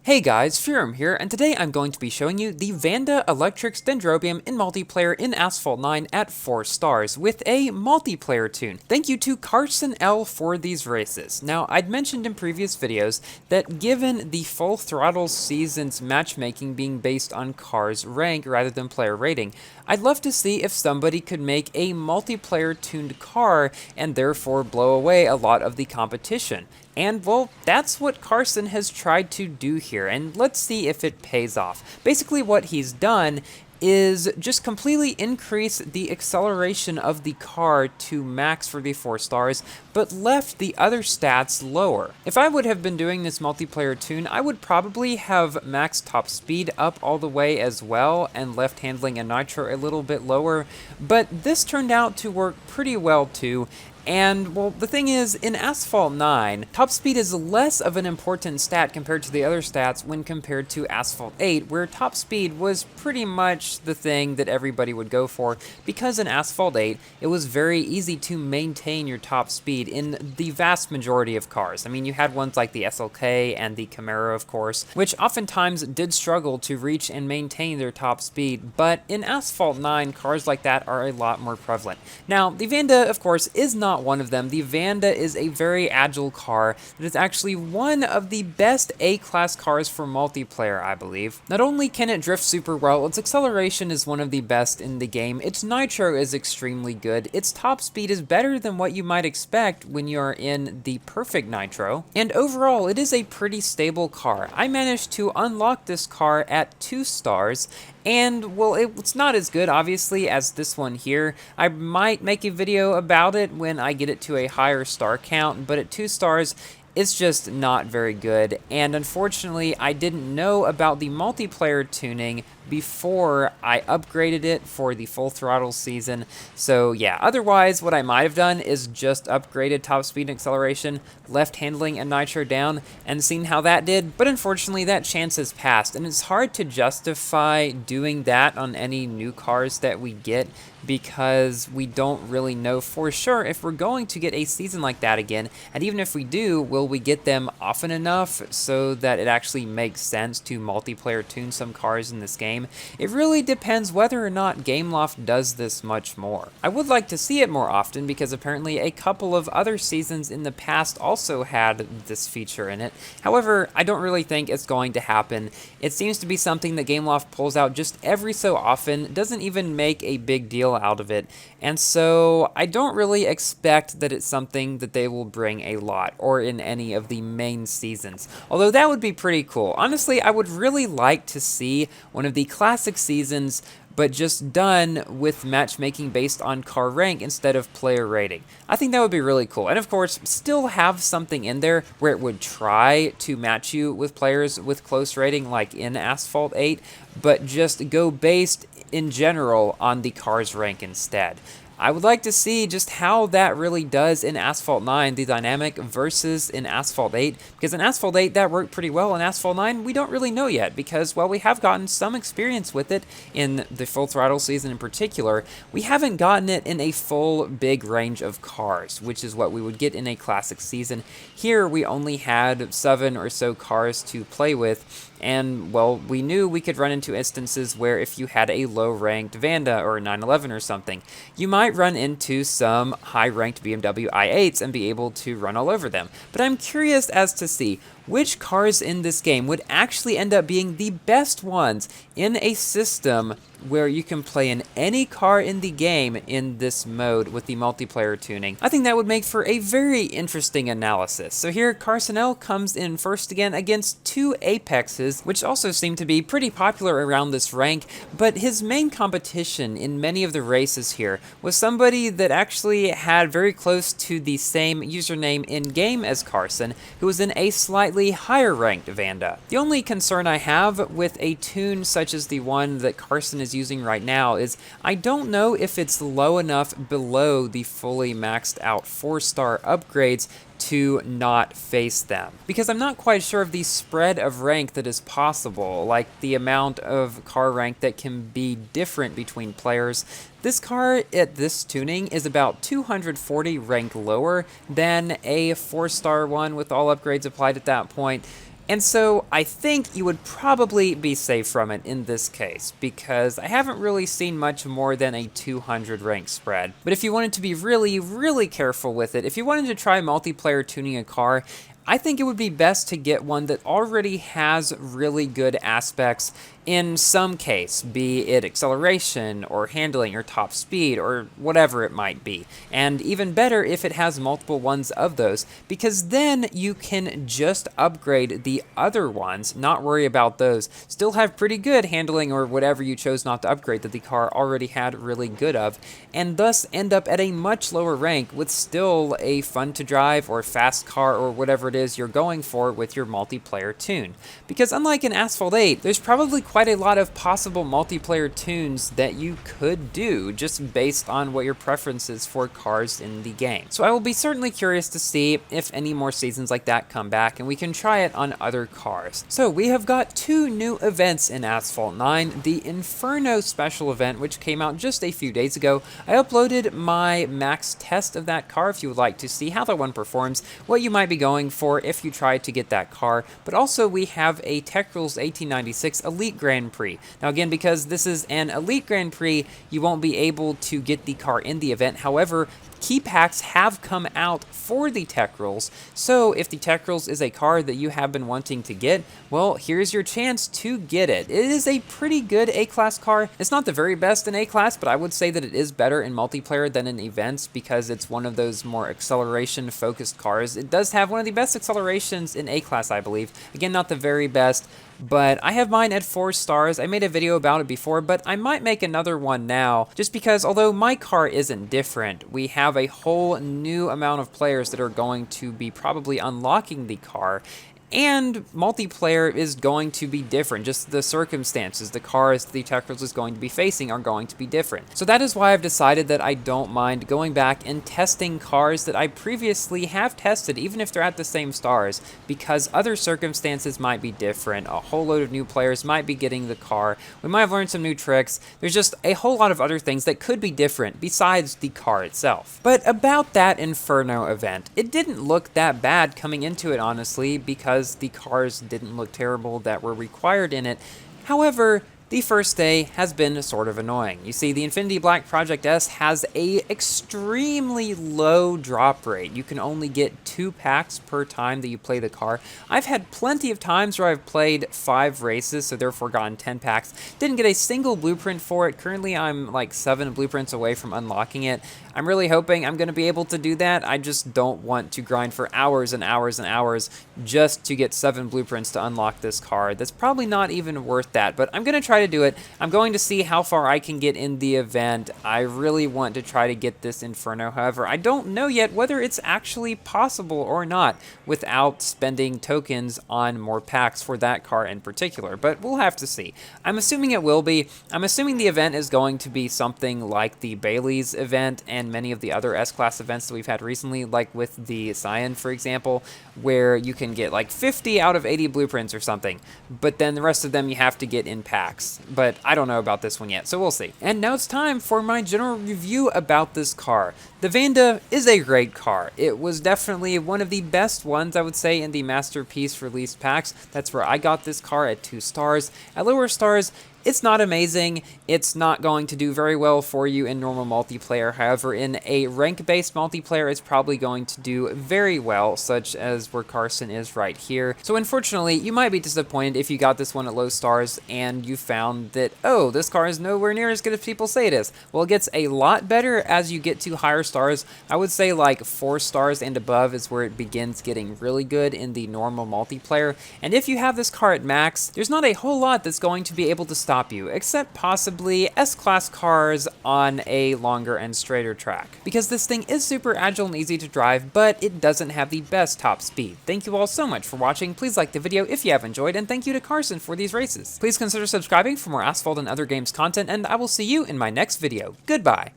Hey guys, Furum here, and today I'm going to be showing you the Vanda Electrics Dendrobium in multiplayer in Asphalt 9 at 4 stars with a multiplayer tune. Thank you to Carson L for these races. Now, I'd mentioned in previous videos that given the Full Throttle Season's matchmaking being based on car's rank rather than player rating, I'd love to see if somebody could make a multiplayer tuned car and therefore blow away a lot of the competition. And, well, that's what Carson has tried to do here, and let's see if it pays off. Basically, what he's done is just completely increase the acceleration of the car to max for the 4 stars, but left the other stats lower. If I would have been doing this multiplayer tune, I would probably have max top speed up all the way as well, and left handling and nitro a little bit lower, but this turned out to work pretty well too. And, well, the thing is, in Asphalt 9, top speed is less of an important stat compared to the other stats when compared to Asphalt 8, where top speed was pretty much the thing that everybody would go for, because in Asphalt 8, it was very easy to maintain your top speed in the vast majority of cars. I mean, you had ones like the SLK and the Camaro, of course, which oftentimes did struggle to reach and maintain their top speed, but in Asphalt 9, cars like that are a lot more prevalent. Now, the Vanda, of course, is not one of them. The Vanda is a very agile car that is actually one of the best A-class cars for multiplayer, I believe. Not only can it drift super well, its acceleration is one of the best in the game, its nitro is extremely good, its top speed is better than what you might expect when you're in the perfect nitro, and overall it is a pretty stable car. I managed to unlock this car at 2 stars, and, well, it's not as good, obviously, as this one here. I might make a video about it when I get it to a higher star count, but at 2 stars, it's just not very good, and unfortunately, I didn't know about the multiplayer tuning before I upgraded it for the Full Throttle season. So yeah, otherwise what I might have done is just upgraded top speed and acceleration, left handling and nitro down, and seen how that did, but unfortunately that chance has passed, and it's hard to justify doing that on any new cars that we get because we don't really know for sure if we're going to get a season like that again, and even if we do, will we get them often enough so that it actually makes sense to multiplayer tune some cars in this game? It really depends whether or not Gameloft does this much more. I would like to see it more often because apparently a couple of other seasons in the past also had this feature in it. However, I don't really think it's going to happen. It seems to be something that Gameloft pulls out just every so often, doesn't even make a big deal out of it, and so I don't really expect that it's something that they will bring a lot, or in any of the main seasons. Although that would be pretty cool. Honestly, I would really like to see one of the classic seasons, but just done with matchmaking based on car rank instead of player rating. I think that would be really cool. And of course, still have something in there where it would try to match you with players with close rating like in Asphalt 8, but just go based in general on the car's rank instead. I would like to see just how that really does in Asphalt 9, the dynamic versus in Asphalt 8, because in Asphalt 8 that worked pretty well. In Asphalt 9 we don't really know yet because, well, we have gotten some experience with it in the Full Throttle season in particular. We haven't gotten it in a full big range of cars, which is what we would get in a classic season. Here we only had 7 or so cars to play with, and, well, we knew we could run into instances where if you had a low-ranked Vanda or a 911 or something, you might run into some high-ranked BMW i8s and be able to run all over them. But I'm curious as to see which cars in this game would actually end up being the best ones in a system where you can play in any car in the game in this mode with the multiplayer tuning. I think that would make for a very interesting analysis. So here, Carson L comes in first again against 2 Apexes, which also seem to be pretty popular around this rank, but his main competition in many of the races here was somebody that actually had very close to the same username in-game as Carson, who was in a slightly higher ranked Vanda. The only concern I have with a tune such as the one that Carson is using right now is I don't know if it's low enough below the fully maxed out 4-star upgrades to not face them, because I'm not quite sure of the spread of rank that is possible, like the amount of car rank that can be different between players. This car at this tuning is about 240 rank lower than a 4-star one with all upgrades applied at that point. And so I think you would probably be safe from it in this case, because I haven't really seen much more than a 200 rank spread. But if you wanted to be really, really careful with it, if you wanted to try multiplayer tuning a car, I think it would be best to get one that already has really good aspects in some case, be it acceleration or handling or top speed or whatever it might be. And even better if it has multiple ones of those, because then you can just upgrade the other ones, not worry about those, still have pretty good handling or whatever you chose not to upgrade that the car already had really good of, and thus end up at a much lower rank with still a fun to drive or fast car or whatever it is you're going for with your multiplayer tune. Because unlike in Asphalt 8, there's probably quite a lot of possible multiplayer tunes that you could do just based on what your preference is for cars in the game. So I will be certainly curious to see if any more seasons like that come back and we can try it on other cars. So we have got 2 new events in Asphalt 9, the Inferno special event, which came out just a few days ago. I uploaded my max test of that car if you would like to see how that one performs, what you might be going for if you try to get that car, but also we have a Tech Rules 1896 Elite Grand Prix. Now again, because this is an Elite Grand Prix, you won't be able to get the car in the event. However, key packs have come out for the Tech Rules, so if the Tech Rules is a car that you have been wanting to get, well, here's your chance to get it. It is a pretty good A-Class car. It's not the very best in A-Class, but I would say that it is better in multiplayer than in events because it's one of those more acceleration-focused cars. It does have one of the best accelerations in A-Class, I believe. Again, not the very best, but I have mine at 4 stars. I made a video about it before, but I might make another one now, just because although my car isn't different, we have a whole new amount of players that are going to be probably unlocking the car, and multiplayer is going to be different. Just the circumstances, the cars the Tech Rules is going to be facing are going to be different. So that is why I've decided that I don't mind going back and testing cars that I previously have tested, even if they're at the same stars, because other circumstances might be different. A whole load of new players might be getting the car. We might have learned some new tricks. There's just a whole lot of other things that could be different besides the car itself. But about that Inferno event, it didn't look that bad coming into it, honestly, because the cars didn't look terrible that were required in it. However, the first day has been sort of annoying. You see, the Infinity Black Project S has a extremely low drop rate. You can only get 2 packs per time that you play the car. I've had plenty of times where I've played 5 races, so therefore gotten 10 packs. Didn't get a single blueprint for it. Currently, I'm like 7 blueprints away from unlocking it. I'm really hoping I'm going to be able to do that. I just don't want to grind for hours and hours and hours just to get 7 blueprints to unlock this car. That's probably not even worth that, but I'm going to try to do it. I'm going to see how far I can get in the event. I really want to try to get this Inferno. However, I don't know yet whether it's actually possible or not without spending tokens on more packs for that car in particular, but we'll have to see. I'm assuming it will be. I'm assuming the event is going to be something like the Bailey's event and many of the other S-Class events that we've had recently, like with the Cyan, for example, where you can get like 50 out of 80 blueprints or something, but then the rest of them you have to get in packs. But I don't know about this one yet, so we'll see. And now it's time for my general review about this car. The Vanda is a great car. It was definitely one of the best ones, I would say, in the Masterpiece release packs. That's where I got this car at 2 stars. At lower stars, it's not amazing. It's not going to do very well for you in normal multiplayer. However, in a rank-based multiplayer, it's probably going to do very well, such as where Carson is right here. So unfortunately, you might be disappointed if you got this one at low stars and you found that, oh, this car is nowhere near as good as people say it is. Well, it gets a lot better as you get to higher stars. I would say like 4 stars and above is where it begins getting really good in the normal multiplayer. And if you have this car at max, there's not a whole lot that's going to be able to stop you, except possibly S-Class cars on a longer and straighter track. Because this thing is super agile and easy to drive, but it doesn't have the best top speed. Thank you all so much for watching. Please like the video if you have enjoyed, and thank you to Carson for these races. Please consider subscribing for more Asphalt and other games content, and I will see you in my next video. Goodbye!